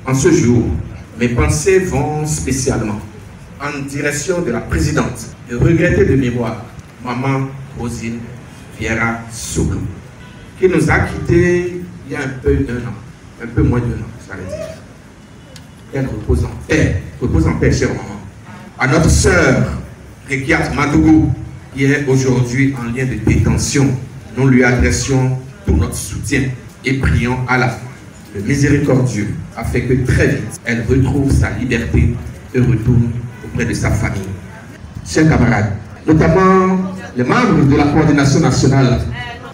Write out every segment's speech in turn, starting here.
En ce jour, mes pensées vont spécialement en direction de la présidente et regrettée de mémoire, Maman Rosine Vieira Soglou, qui nous a quittés il y a un peu moins d'un an, j'allais dire. Elle repose en paix, chère maman. À notre sœur, Rekiat Madougou, qui est aujourd'hui en lien de détention, nous lui adressions tout notre soutien et prions à la fin le miséricordieux afin que très vite elle retrouve sa liberté et retourne auprès de sa famille. Chers camarades, notamment les membres de la coordination nationale,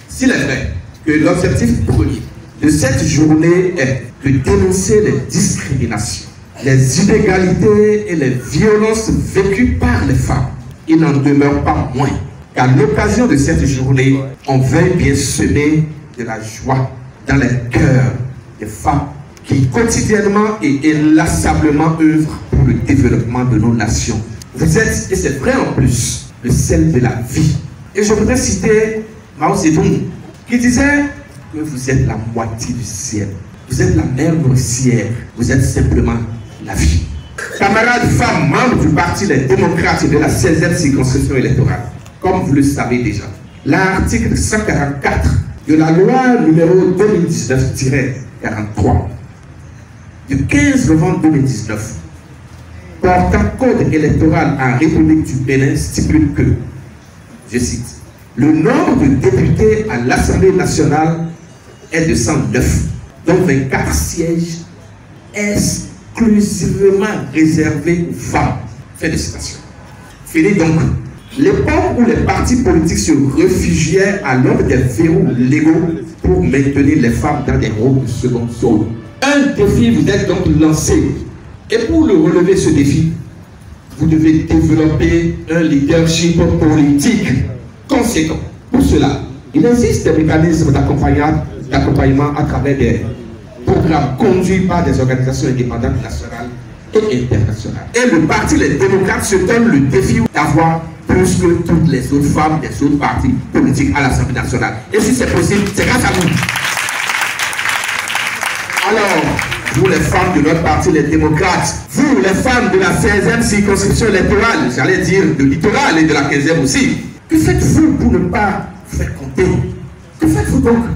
s'il est vrai que l'objectif premier de cette journée est de dénoncer les discriminations, les inégalités et les violences vécues par les femmes, il n'en demeure pas moins qu'à l'occasion de cette journée, on veuille bien semer de la joie dans les cœurs des femmes qui quotidiennement et inlassablement œuvrent pour le développement de nos nations. Vous êtes, et c'est vrai en plus, le sel de la vie. Et je voudrais citer Mao Zedong qui disait que vous êtes la moitié du ciel. Vous êtes la mer nourricière. Vous êtes simplement la vie. Camarades femmes, membres du Parti Les Démocrates de la 16e circonscription électorale, comme vous le savez déjà, l'article 144 de la loi numéro 2019-43 du 15 novembre 2019 portant code électoral en République du Bénin stipule que, je cite, le nombre de députés à l'Assemblée nationale est de 109, dont 24 sièges exclusivement réservés aux femmes. Fin de citation. Fini donc l'époque où les partis politiques se réfugiaient à l'ombre des verrous légaux pour maintenir les femmes dans des rôles de second zone. Un défi vous est donc lancé. Et pour le relever ce défi, vous devez développer un leadership politique conséquent. Pour cela, il existe des mécanismes d'accompagnement à travers des programmes conduits par des organisations indépendantes nationales et internationales. Et le Parti Les Démocrates se donne le défi d'avoir plus que toutes les autres femmes des autres partis politiques à l'Assemblée nationale. Et si c'est possible, c'est grâce à vous. Alors, vous les femmes de notre parti, les démocrates, vous les femmes de la 16e circonscription électorale, j'allais dire de littoral et de la 15e aussi, que faites-vous pour ne pas faire compter? Que faites-vous donc?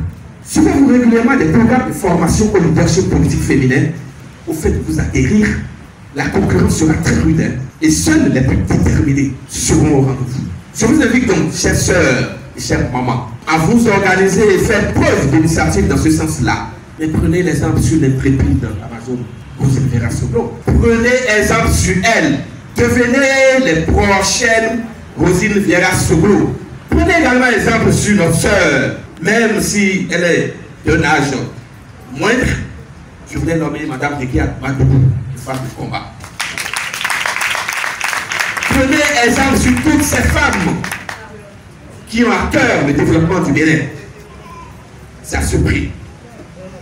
Suivez-vous régulièrement des programmes de formation au leadership politique féminin? Au fait de vous acquérir, la concurrence sera très rude et seuls les plus déterminés seront au rendez-vous. Je vous invite donc, chères sœurs et chères mamans, à vous organiser et faire preuve d'initiative dans ce sens-là. Mais prenez l'exemple sur l'intrépide Amazon Rosine Vieira Soglou. Prenez exemple sur elle. Devenez les prochaines Rosine Vieira Soglou. Prenez également exemple sur notre sœur, même si elle est d'un âge moindre. Je voulais nommer Madame Rekiat Madougou, une femme de combat. Prenez exemple sur toutes ces femmes qui ont à cœur le développement du Bénin. C'est à ce prix.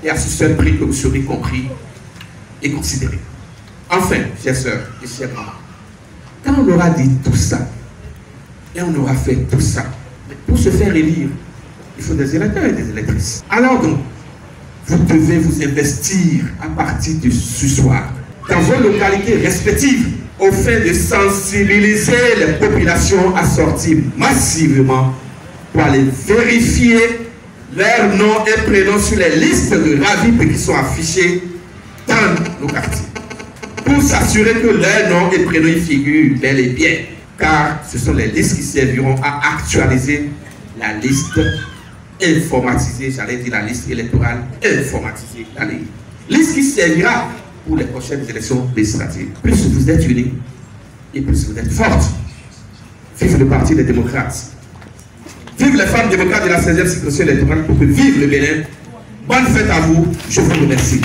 Et à ce seul prix que vous serez compris et considérés. Enfin, chères sœurs et chers mamans, quand on aura dit tout ça, et on aura fait tout ça, pour se faire élire, il faut des électeurs et des électrices. Alors donc, vous devez vous investir à partir de ce soir dans vos localités respectives au fait de sensibiliser les populations à sortir massivement pour aller vérifier leurs noms et prénoms sur les listes de RAVIP qui sont affichées dans nos quartiers. Pour s'assurer que leurs noms et prénoms y figurent bel et bien, car ce sont les listes qui serviront à actualiser la liste informatisée, j'allais dire la liste électorale informatisée, la liste qui servira pour les prochaines élections législatives. Plus vous êtes unis et plus vous êtes fortes. Vive le Parti des démocrates. Vive les femmes démocrates de la 16e circonscription électorale pour que vive le Bénin. Bonne fête à vous. Je vous remercie.